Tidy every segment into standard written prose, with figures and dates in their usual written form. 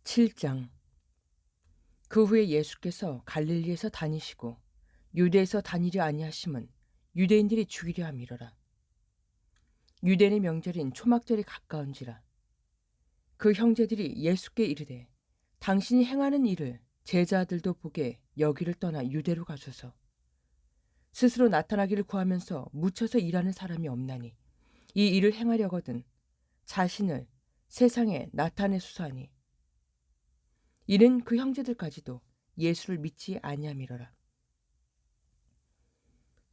7장. 그 후에 예수께서 갈릴리에서 다니시고 유대에서 다니려 아니하심은 유대인들이 죽이려 함이로라. 유대인의 명절인 초막절이 가까운지라. 그 형제들이 예수께 이르되 당신이 행하는 일을 제자들도 보게 여기를 떠나 유대로 가소서. 스스로 나타나기를 구하면서 묻혀서 일하는 사람이 없나니 이 일을 행하려거든 자신을 세상에 나타내소서 하니, 이는 그 형제들까지도 예수를 믿지 아니함이로라.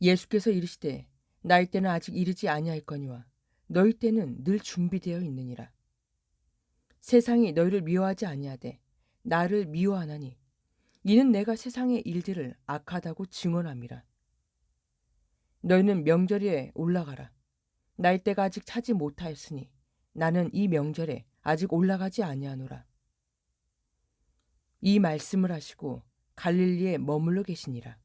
예수께서 이르시되 나의 때는 아직 이르지 아니하였거니와 너희 때는 늘 준비되어 있느니라. 세상이 너희를 미워하지 아니하되 나를 미워하나니 이는 내가 세상의 일들을 악하다고 증언함이라. 너희는 명절에 올라가라. 나의 때가 아직 차지 못하였으니 나는 이 명절에 아직 올라가지 아니하노라. 이 말씀을 하시고 갈릴리에 머물러 계시니라.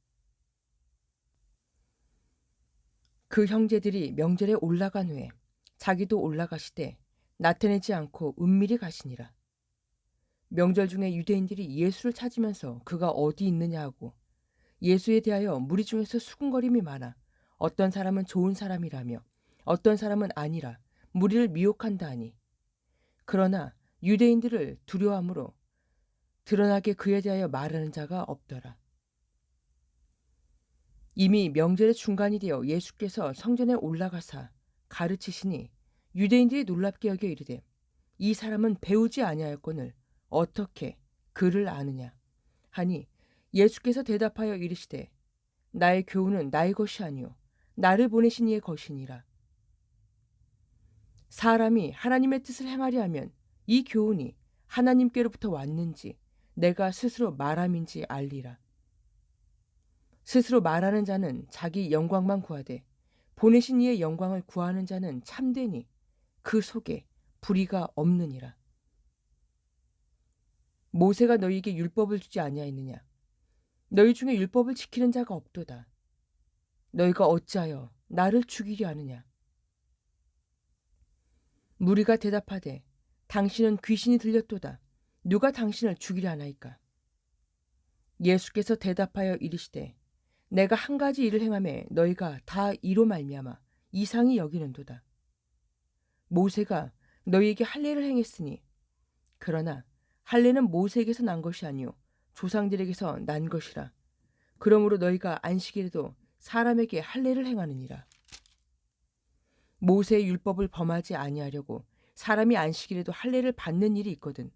그 형제들이 명절에 올라간 후에 자기도 올라가시되 나타내지 않고 은밀히 가시니라. 명절 중에 유대인들이 예수를 찾으면서 그가 어디 있느냐 하고 예수에 대하여 무리 중에서 수군거림이 많아 어떤 사람은 좋은 사람이라며 어떤 사람은 아니라 무리를 미혹한다 하니, 그러나 유대인들을 두려워함으로 드러나게 그에 대하여 말하는 자가 없더라. 이미 명절의 중간이 되어 예수께서 성전에 올라가사 가르치시니 유대인들이 놀랍게 여겨 이르되 이 사람은 배우지 아니하였거늘 어떻게 그를 아느냐 하니, 예수께서 대답하여 이르시되 나의 교훈은 나의 것이 아니요 나를 보내신 이의 것이니라. 사람이 하나님의 뜻을 행하려 하면 이 교훈이 하나님께로부터 왔는지 내가 스스로 말함인지 알리라. 스스로 말하는 자는 자기 영광만 구하되 보내신 이의 영광을 구하는 자는 참되니 그 속에 불의가 없느니라. 모세가 너희에게 율법을 주지 아니하였느냐? 너희 중에 율법을 지키는 자가 없도다. 너희가 어찌하여 나를 죽이려 하느냐? 무리가 대답하되 당신은 귀신이 들렸도다. 누가 당신을 죽이려 하나이까? 예수께서 대답하여 이르시되 내가 한 가지 일을 행하매 너희가 다 이로 말미암아 이상히 여기는도다. 모세가 너희에게 할례를 행했으니, 그러나 할례는 모세에게서 난 것이 아니요 조상들에게서 난 것이라. 그러므로 너희가 안식일에도 사람에게 할례를 행하느니라. 모세의 율법을 범하지 아니하려고 사람이 안식일에도 할례를 받는 일이 있거든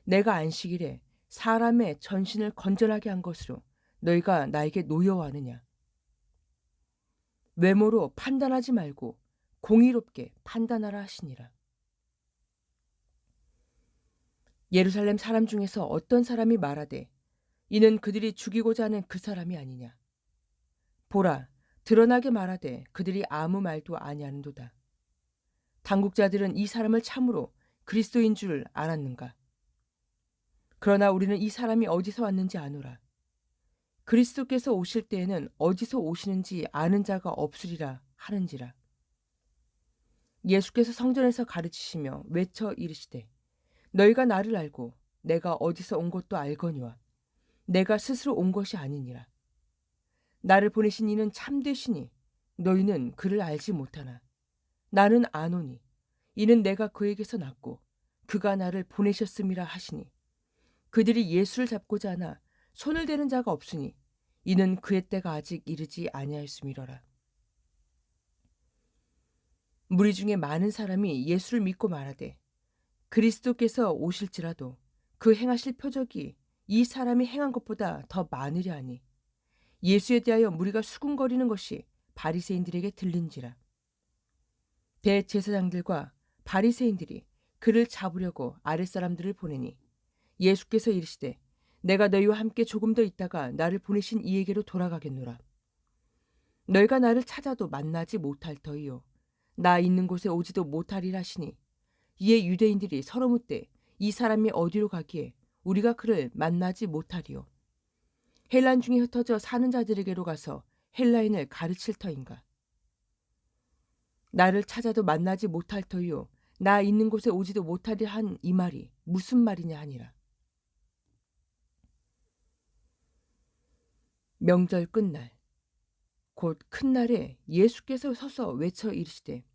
내가 안식일에 사람의 전신을 건전하게 한 것으로 너희가 나에게 노여워하느냐? 외모로 판단하지 말고 공의롭게 판단하라 하시니라. 예루살렘 사람 중에서 어떤 사람이 말하되 이는 그들이 죽이고자 하는 그 사람이 아니냐? 보라, 드러나게 말하되 그들이 아무 말도 아니하는도다. 당국자들은 이 사람을 참으로 그리스도인 줄 알았는가? 그러나 우리는 이 사람이 어디서 왔는지 아노라. 그리스도께서 오실 때에는 어디서 오시는지 아는 자가 없으리라 하는지라. 예수께서 성전에서 가르치시며 외쳐 이르시되 너희가 나를 알고 내가 어디서 온 것도 알거니와 내가 스스로 온 것이 아니니라. 나를 보내신 이는 참되시니 너희는 그를 알지 못하나 나는 아노니 이는 내가 그에게서 났고 그가 나를 보내셨음이라 하시니, 그들이 예수를 잡고자 하나 손을 대는 자가 없으니 이는 그의 때가 아직 이르지 아니하였음이로라. 무리 중에 많은 사람이 예수를 믿고 말하되 그리스도께서 오실지라도 그 행하실 표적이 이 사람이 행한 것보다 더 많으려 하니, 예수에 대하여 무리가 수군거리는 것이 바리새인들에게 들린지라. 대제사장들과 바리새인들이 그를 잡으려고 아랫사람들을 보내니 예수께서 이르시되 내가 너희와 함께 조금 더 있다가 나를 보내신 이에게로 돌아가겠노라. 너희가 나를 찾아도 만나지 못할 터이요 나 있는 곳에 오지도 못하리라 하시니, 이에 유대인들이 서로 묻되 이 사람이 어디로 가기에 우리가 그를 만나지 못하리요? 헬란 중에 흩어져 사는 자들에게로 가서 헬라인을 가르칠 터인가? 나를 찾아도 만나지 못할 터이요 나 있는 곳에 오지도 못하리라 한 이 말이 무슨 말이냐 하니라. 명절 끝날 곧 큰 날에 예수께서 서서 외쳐 이르시되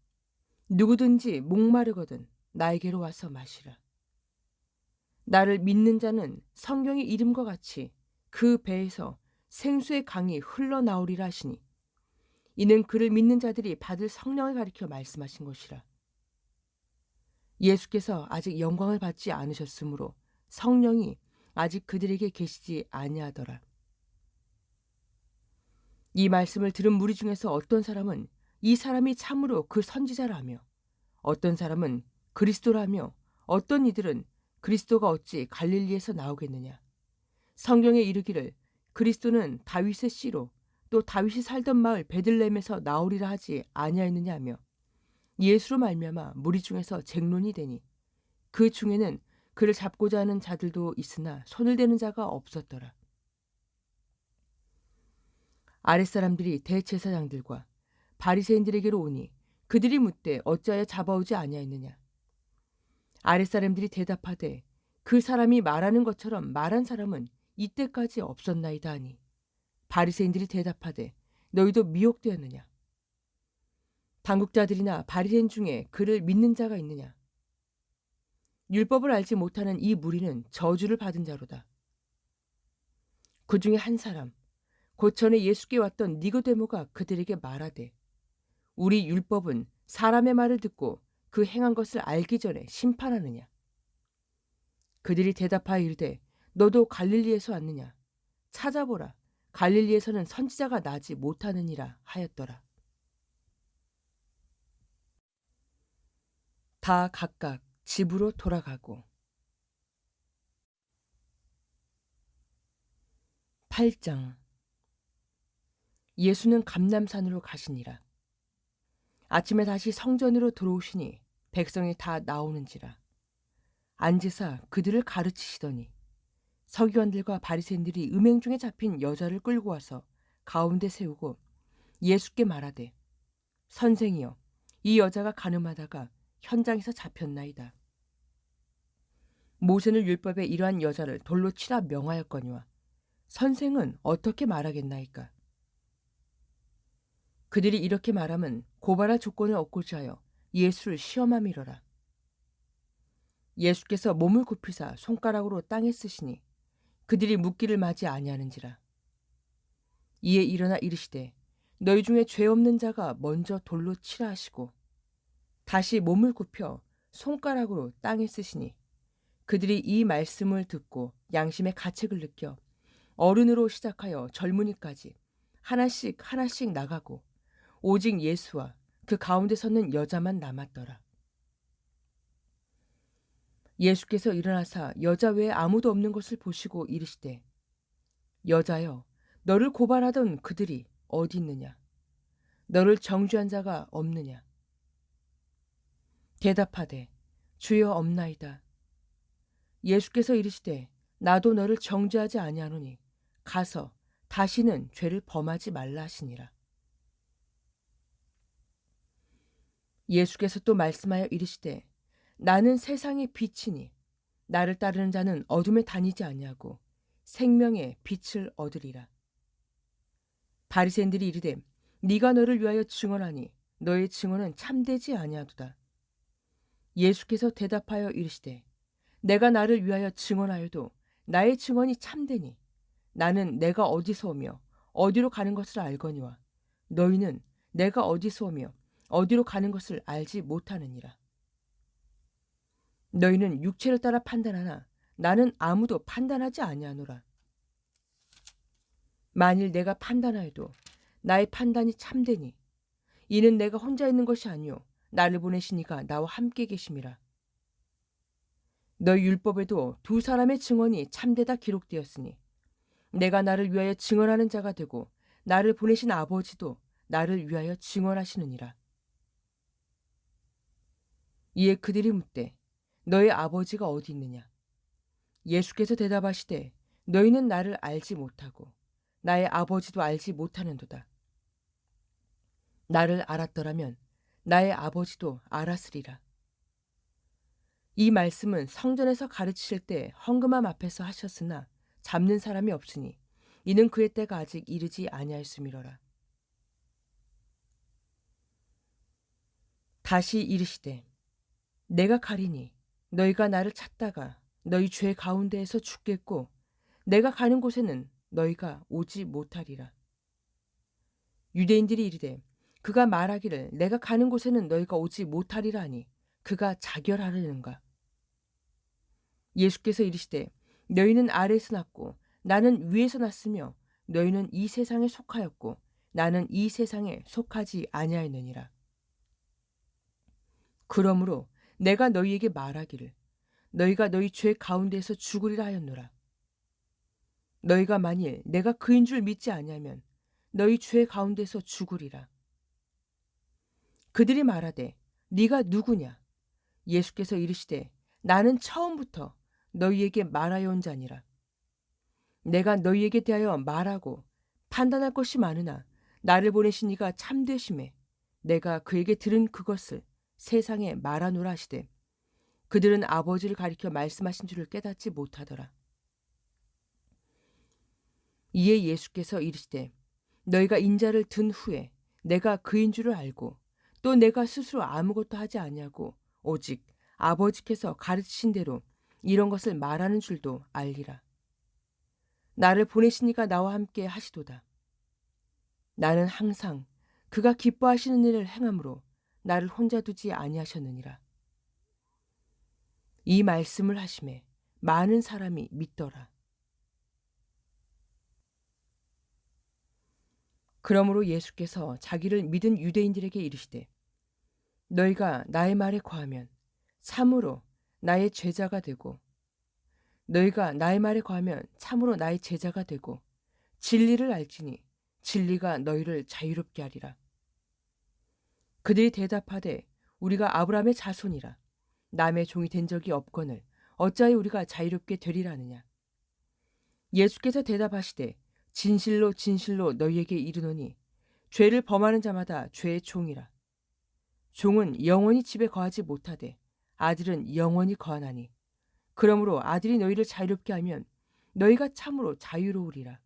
누구든지 목마르거든 나에게로 와서 마시라. 나를 믿는 자는 성경의 이름과 같이 그 배에서 생수의 강이 흘러나오리라 하시니 이는 그를 믿는 자들이 받을 성령을 가리켜 말씀하신 것이라. 예수께서 아직 영광을 받지 않으셨으므로 성령이 아직 그들에게 계시지 아니하더라. 이 말씀을 들은 무리 중에서 어떤 사람은 이 사람이 참으로 그 선지자라며 어떤 사람은 그리스도라며 어떤 이들은 그리스도가 어찌 갈릴리에서 나오겠느냐. 성경에 이르기를 그리스도는 다윗의 씨로 또 다윗이 살던 마을 베들레헴에서 나오리라 하지 아니하였느냐 하며 예수로 말미암아 무리 중에서 쟁론이 되니 그 중에는 그를 잡고자 하는 자들도 있으나 손을 대는 자가 없었더라. 아랫사람들이 대제사장들과 바리새인들에게로 오니 그들이 묻되 어찌하여 잡아오지 아니하였느냐. 아랫사람들이 대답하되 그 사람이 말하는 것처럼 말한 사람은 이때까지 없었나이다 하니 바리새인들이 대답하되 너희도 미혹되었느냐. 당국자들이나 바리새인 중에 그를 믿는 자가 있느냐. 율법을 알지 못하는 이 무리는 저주를 받은 자로다. 그 중에 한 사람 곧 전에 예수께 왔던 니고데모가 그들에게 말하되 우리 율법은 사람의 말을 듣고 그 행한 것을 알기 전에 심판하느냐. 그들이 대답하여 이르되 너도 갈릴리에서 왔느냐. 찾아보라. 갈릴리에서는 선지자가 나지 못하느니라 하였더라. 다 각각 집으로 돌아가고 8장. 예수는 감람산으로 가시니라. 아침에 다시 성전으로 들어오시니 백성이 다 나오는지라. 앉으사 그들을 가르치시더니 서기관들과 바리새인들이 음행 중에 잡힌 여자를 끌고 와서 가운데 세우고 예수께 말하되 선생이여 이 여자가 간음하다가 현장에서 잡혔나이다. 모세는 율법에 이러한 여자를 돌로 치라 명하였거니와 선생은 어떻게 말하겠나이까. 그들이 이렇게 말하면 고발할 조건을 얻고자 하여 예수를 시험함이로라. 예수께서 몸을 굽히사 손가락으로 땅에 쓰시니 그들이 묻기를 마지 아니하는지라. 이에 일어나 이르시되 너희 중에 죄 없는 자가 먼저 돌로 치라 하시고 다시 몸을 굽혀 손가락으로 땅에 쓰시니 그들이 이 말씀을 듣고 양심의 가책을 느껴 어른으로 시작하여 젊은이까지 하나씩 하나씩 나가고 오직 예수와 그 가운데 섰는 여자만 남았더라. 예수께서 일어나사 여자 외에 아무도 없는 것을 보시고 이르시되 여자여 너를 고발하던 그들이 어디 있느냐. 너를 정죄한 자가 없느냐. 대답하되 주여 없나이다. 예수께서 이르시되 나도 너를 정죄하지 아니하노니 가서 다시는 죄를 범하지 말라 하시니라. 예수께서 또 말씀하여 이르시되 나는 세상의 빛이니 나를 따르는 자는 어둠에 다니지 아니하고 생명의 빛을 얻으리라. 바리새인들이 이르되 네가 너를 위하여 증언하니 너의 증언은 참되지 아니하도다. 예수께서 대답하여 이르시되 내가 나를 위하여 증언하여도 나의 증언이 참되니 나는 내가 어디서 오며 어디로 가는 것을 알거니와 너희는 내가 어디서 오며 어디로 가는 것을 알지 못하느니라. 너희는 육체를 따라 판단하나 나는 아무도 판단하지 아니하노라. 만일 내가 판단하여도 나의 판단이 참되니 이는 내가 혼자 있는 것이 아니요 나를 보내신 이가 나와 함께 계심이라. 너희 율법에도 두 사람의 증언이 참되다 기록되었으니 내가 나를 위하여 증언하는 자가 되고 나를 보내신 아버지도 나를 위하여 증언하시느니라. 이에 그들이 묻되 너의 아버지가 어디 있느냐. 예수께서 대답하시되 너희는 나를 알지 못하고 나의 아버지도 알지 못하는도다. 나를 알았더라면 나의 아버지도 알았으리라. 이 말씀은 성전에서 가르치실 때 헌금함 앞에서 하셨으나 잡는 사람이 없으니 이는 그의 때가 아직 이르지 아니하였음이로라. 다시 이르시되 내가 가리니 너희가 나를 찾다가 너희 죄 가운데에서 죽겠고 내가 가는 곳에는 너희가 오지 못하리라. 유대인들이 이르되 그가 말하기를 내가 가는 곳에는 너희가 오지 못하리라 하니 그가 자결하려는가. 예수께서 이르시되 너희는 아래에서 났고 나는 위에서 났으며 너희는 이 세상에 속하였고 나는 이 세상에 속하지 아니하였느니라. 그러므로 내가 너희에게 말하기를 너희가 너희 죄 가운데에서 죽으리라 하였노라. 너희가 만일 내가 그인 줄 믿지 아니하면 너희 죄 가운데서 죽으리라. 그들이 말하되 네가 누구냐? 예수께서 이르시되 나는 처음부터 너희에게 말하여 온 자니라. 내가 너희에게 대하여 말하고 판단할 것이 많으나 나를 보내신 이가 참되심에 내가 그에게 들은 그것을 세상에 말하노라 하시되 그들은 아버지를 가리켜 말씀하신 줄을 깨닫지 못하더라. 이에 예수께서 이르시되 너희가 인자를 든 후에 내가 그인 줄을 알고 또 내가 스스로 아무것도 하지 아니하고 오직 아버지께서 가르치신 대로 이런 것을 말하는 줄도 알리라. 나를 보내신 이가 나와 함께 하시도다. 나는 항상 그가 기뻐하시는 일을 행함으로 나를 혼자 두지 아니하셨느니라. 이 말씀을 하심에 많은 사람이 믿더라. 그러므로 예수께서 자기를 믿은 유대인들에게 이르시되 너희가 나의 말에 거하면 참으로 나의 제자가 되고 너희가 나의 말에 거하면 참으로 나의 제자가 되고 진리를 알지니 진리가 너희를 자유롭게 하리라. 그들이 대답하되 우리가 아브라함의 자손이라 남의 종이 된 적이 없거늘 어찌하여 우리가 자유롭게 되리라 하느냐. 예수께서 대답하시되 진실로 진실로 너희에게 이르노니 죄를 범하는 자마다 죄의 종이라. 종은 영원히 집에 거하지 못하되 아들은 영원히 거하나니 그러므로 아들이 너희를 자유롭게 하면 너희가 참으로 자유로우리라.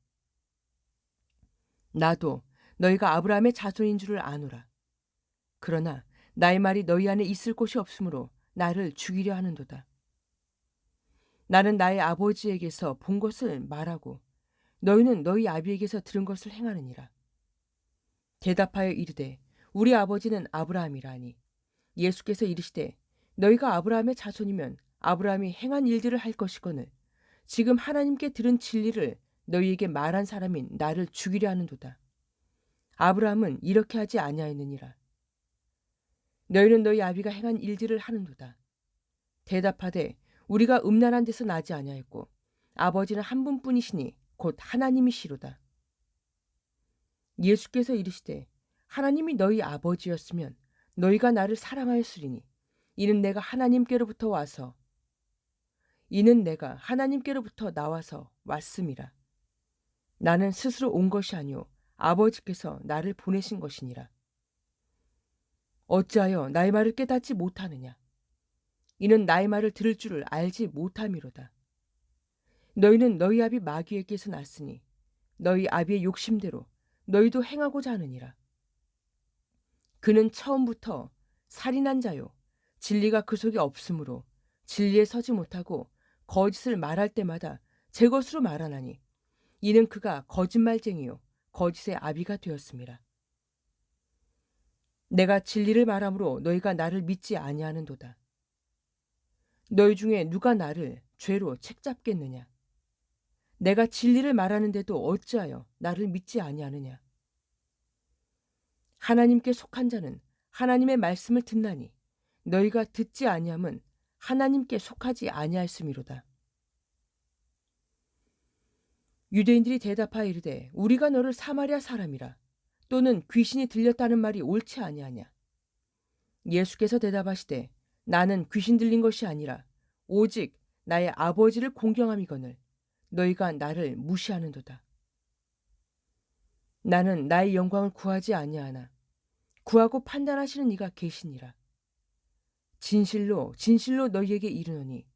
나도 너희가 아브라함의 자손인 줄을 아노라. 그러나 나의 말이 너희 안에 있을 곳이 없으므로 나를 죽이려 하는도다. 나는 나의 아버지에게서 본 것을 말하고 너희는 너희 아비에게서 들은 것을 행하느니라. 대답하여 이르되 우리 아버지는 아브라함이라 하니 예수께서 이르시되 너희가 아브라함의 자손이면 아브라함이 행한 일들을 할 것이거늘 지금 하나님께 들은 진리를 너희에게 말한 사람인 나를 죽이려 하는도다. 아브라함은 이렇게 하지 아니하였느니라. 너희는 너희 아비가 행한 일들을 하는도다. 대답하되 우리가 음란한 데서 나지 아니하였고 아버지는 한 분뿐이시니 곧 하나님이시로다. 예수께서 이르시되 하나님이 너희 아버지였으면 너희가 나를 사랑하였으리니 이는 내가 하나님께로부터 나와서 왔음이라. 나는 스스로 온 것이 아니오 아버지께서 나를 보내신 것이니라. 어찌하여 나의 말을 깨닫지 못하느냐. 이는 나의 말을 들을 줄을 알지 못함이로다. 너희는 너희 아비 마귀에게서 났으니 너희 아비의 욕심대로 너희도 행하고자 하느니라. 그는 처음부터 살인한 자요 진리가 그 속에 없으므로 진리에 서지 못하고 거짓을 말할 때마다 제 것으로 말하나니 이는 그가 거짓말쟁이요 거짓의 아비가 되었습니다. 내가 진리를 말함으로 너희가 나를 믿지 아니하는도다. 너희 중에 누가 나를 죄로 책잡겠느냐? 내가 진리를 말하는데도 어찌하여 나를 믿지 아니하느냐? 하나님께 속한 자는 하나님의 말씀을 듣나니 너희가 듣지 아니함은 하나님께 속하지 아니하였음이로다. 유대인들이 대답하여 이르되 우리가 너를 사마리아 사람이라 또는 귀신이 들렸다는 말이 옳지 아니하냐. 예수께서 대답하시되 나는 귀신 들린 것이 아니라 오직 나의 아버지를 공경함이거늘 너희가 나를 무시하는도다. 나는 나의 영광을 구하지 아니하나 구하고 판단하시는 이가 계시니라. 진실로 진실로 너희에게 이르노니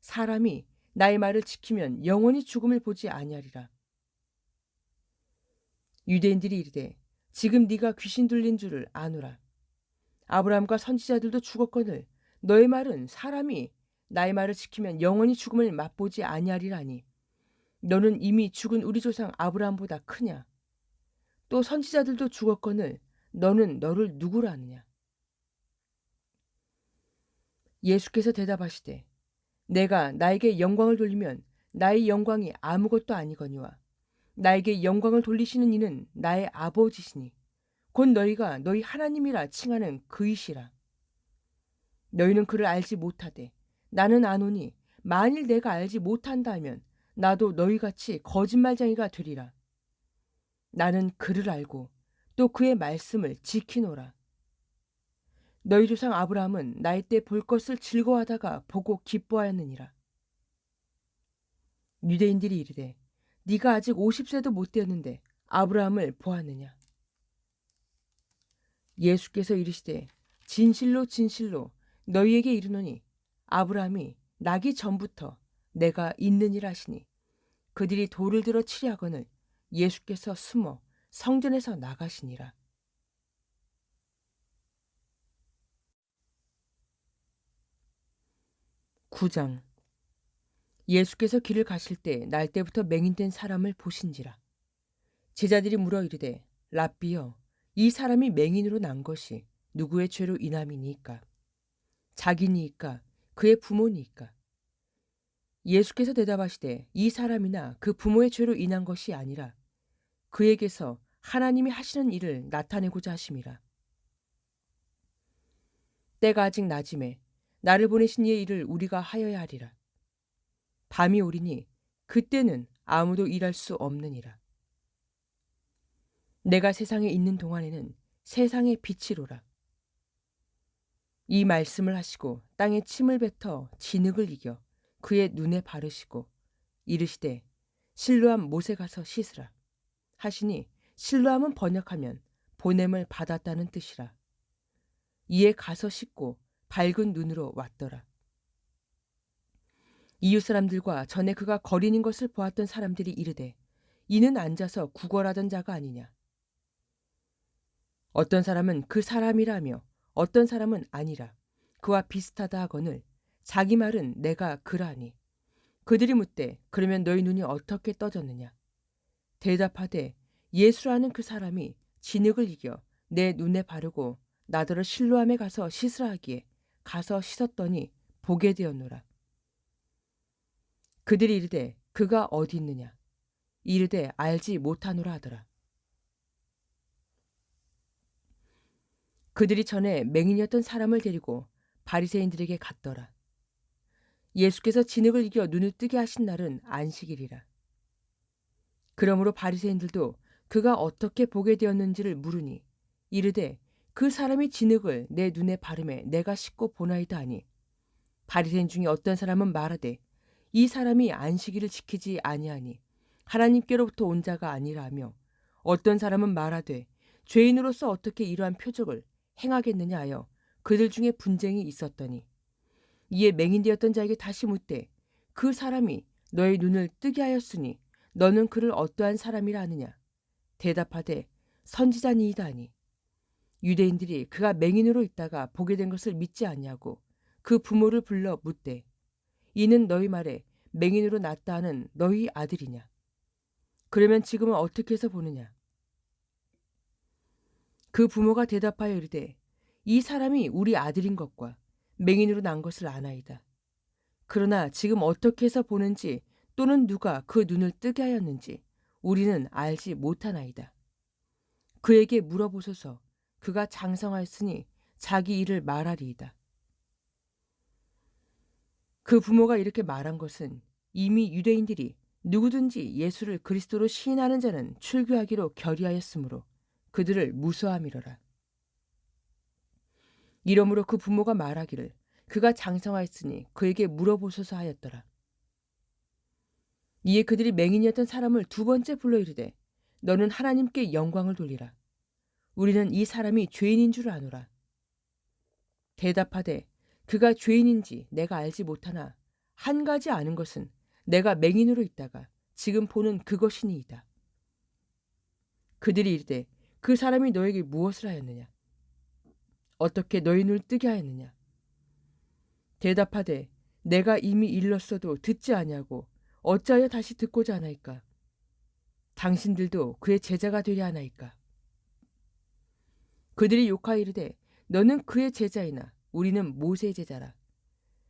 사람이 나의 말을 지키면 영원히 죽음을 보지 아니하리라. 유대인들이 이르되 지금 네가 귀신 들린 줄을 아노라. 아브라함과 선지자들도 죽었거늘 너의 말은 사람이 나의 말을 지키면 영원히 죽음을 맛보지 아니하리라니. 너는 이미 죽은 우리 조상 아브라함보다 크냐? 또 선지자들도 죽었거늘 너는 너를 누구라 하느냐? 예수께서 대답하시되 내가 나에게 영광을 돌리면 나의 영광이 아무것도 아니거니와 나에게 영광을 돌리시는 이는 나의 아버지시니 곧 너희가 너희 하나님이라 칭하는 그이시라. 너희는 그를 알지 못하되 나는 아노니 만일 내가 알지 못한다 하면 나도 너희같이 거짓말쟁이가 되리라. 나는 그를 알고 또 그의 말씀을 지키노라. 너희 조상 아브라함은 나이 때 볼 것을 즐거워하다가 보고 기뻐하였느니라. 유대인들이 이르되 네가 아직 50세도 못 되었는데 아브라함을 보았느냐? 예수께서 이르시되 진실로 진실로 너희에게 이르노니 아브라함이 나기 전부터 내가 있느니라 하시니 그들이 돌을 들어 치려 하거늘 예수께서 숨어 성전에서 나가시니라. 9장. 예수께서 길을 가실 때 날때부터 맹인된 사람을 보신지라. 제자들이 물어 이르되 랍비여 이 사람이 맹인으로 난 것이 누구의 죄로 인함이니이까? 자기니이까 그의 부모니이까? 예수께서 대답하시되 이 사람이나 그 부모의 죄로 인한 것이 아니라 그에게서 하나님이 하시는 일을 나타내고자 하심이라. 때가 아직 낮음에 나를 보내신 이의 일을 우리가 하여야 하리라. 밤이 오리니 그때는 아무도 일할 수 없느니라. 내가 세상에 있는 동안에는 세상의 빛이로라. 이 말씀을 하시고 땅에 침을 뱉어 진흙을 이겨 그의 눈에 바르시고 이르시되 실로암 못에 가서 씻으라 하시니 실로암은 번역하면 보냄을 받았다는 뜻이라. 이에 가서 씻고 밝은 눈으로 왔더라. 이웃 사람들과 전에 그가 거린인 것을 보았던 사람들이 이르되 이는 앉아서 구걸하던 자가 아니냐. 어떤 사람은 그 사람이라며 어떤 사람은 아니라 그와 비슷하다 하거늘 자기 말은 내가 그라니. 그들이 묻되 그러면 너희 눈이 어떻게 떠졌느냐. 대답하되 예수라는 그 사람이 진흙을 이겨 내 눈에 바르고 나더러 실로암에 가서 씻으라 하기에 가서 씻었더니 보게 되었노라. 그들이 이르되 그가 어디 있느냐. 이르되 알지 못하노라 하더라. 그들이 전에 맹인이었던 사람을 데리고 바리새인들에게 갔더라. 예수께서 진흙을 이겨 눈을 뜨게 하신 날은 안식일이라. 그러므로 바리새인들도 그가 어떻게 보게 되었는지를 물으니 이르되 그 사람이 진흙을 내 눈에 바르매 내가 씻고 보나이다 하니 바리새인 중에 어떤 사람은 말하되 이 사람이 안식일을 지키지 아니하니 하나님께로부터 온 자가 아니라며 어떤 사람은 말하되 죄인으로서 어떻게 이러한 표적을 행하겠느냐 하여 그들 중에 분쟁이 있었더니 이에 맹인되었던 자에게 다시 묻되 그 사람이 너의 눈을 뜨게 하였으니 너는 그를 어떠한 사람이라 하느냐. 대답하되 선지자니이다 하니 유대인들이 그가 맹인으로 있다가 보게 된 것을 믿지 아니하고 그 부모를 불러 묻되 이는 너희 말에 맹인으로 났다 하는 너희 아들이냐. 그러면 지금은 어떻게 해서 보느냐. 그 부모가 대답하여 이르되 이 사람이 우리 아들인 것과 맹인으로 난 것을 아나이다. 그러나 지금 어떻게 해서 보는지 또는 누가 그 눈을 뜨게 하였는지 우리는 알지 못하나이다. 그에게 물어보소서. 그가 장성하였으니 자기 일을 말하리이다. 그 부모가 이렇게 말한 것은 이미 유대인들이 누구든지 예수를 그리스도로 시인하는 자는 출교하기로 결의하였으므로 그들을 무서함이로라. 이러므로 그 부모가 말하기를 그가 장성하였으니 그에게 물어보소서 하였더라. 이에 그들이 맹인이었던 사람을 두 번째 불러 이르되 너는 하나님께 영광을 돌리라. 우리는 이 사람이 죄인인 줄 아노라. 대답하되 그가 죄인인지 내가 알지 못하나 한 가지 아는 것은 내가 맹인으로 있다가 지금 보는 그것이니이다. 그들이 이르되 그 사람이 너에게 무엇을 하였느냐? 어떻게 너희 눈을 뜨게 하였느냐? 대답하되 내가 이미 일렀어도 듣지 아니하고 어찌하여 다시 듣고자 하나이까? 당신들도 그의 제자가 되려 하나이까? 그들이 욕하여 이르되 너는 그의 제자이나 우리는 모세의 제자라.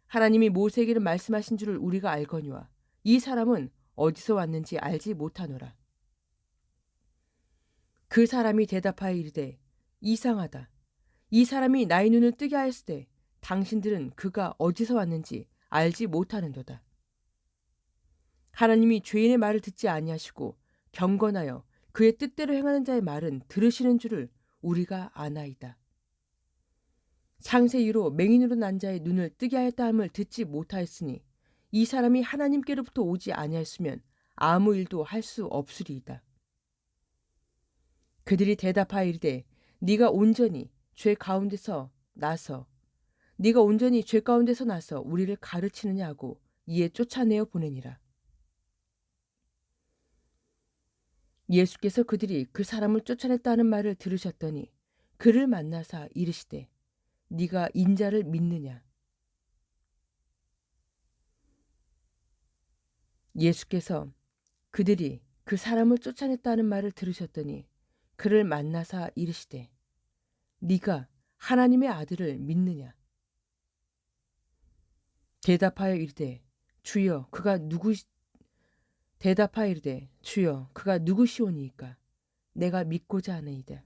하나님이 모세에게는 말씀하신 줄을 우리가 알거니와 이 사람은 어디서 왔는지 알지 못하노라. 그 사람이 대답하여 이르되 이상하다. 이 사람이 나의 눈을 뜨게 하였으되 당신들은 그가 어디서 왔는지 알지 못하는도다. 하나님이 죄인의 말을 듣지 아니하시고 경건하여 그의 뜻대로 행하는 자의 말은 들으시는 줄을 우리가 아나이다. 창세 이후로 맹인으로 난 자의 눈을 뜨게 하였다 함을 듣지 못하였으니 이 사람이 하나님께로부터 오지 아니하였으면 아무 일도 할 수 없으리이다. 그들이 대답하여 이르되 네가 온전히 죄 가운데서 나서 우리를 가르치느냐 하고 이에 쫓아내어 보내니라. 예수께서 그들이 그 사람을 쫓아냈다는 말을 들으셨더니 그를 만나사 이르시되 네가 인자를 믿느냐? 예수께서 그들이 그 사람을 쫓아냈다는 말을 들으셨더니 그를 만나사 이르시되 네가 하나님의 아들을 믿느냐? 대답하여 이르되 주여 그가 누구시오니이까? 내가 믿고자 하나이다.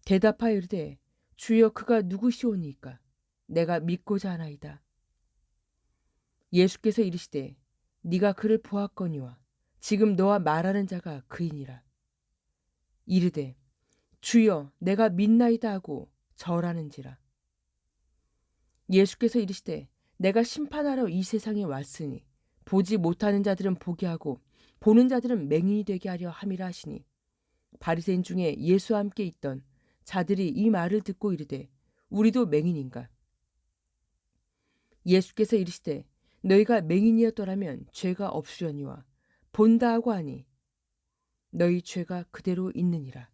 대답하여 이르되 주여 그가 누구시오니이까? 내가 믿고자 하나이다. 예수께서 이르시되 네가 그를 보았거니와 지금 너와 말하는 자가 그이니라. 이르되 주여 내가 믿나이다 하고 절하는지라. 예수께서 이르시되 내가 심판하러 이 세상에 왔으니 보지 못하는 자들은 보게 하고 보는 자들은 맹인이 되게 하려 함이라 하시니 바리새인 중에 예수와 함께 있던 자들이 이 말을 듣고 이르되 우리도 맹인인가? 예수께서 이르시되 너희가 맹인이었더라면 죄가 없으려니와 본다 하고 하니 너희 죄가 그대로 있느니라.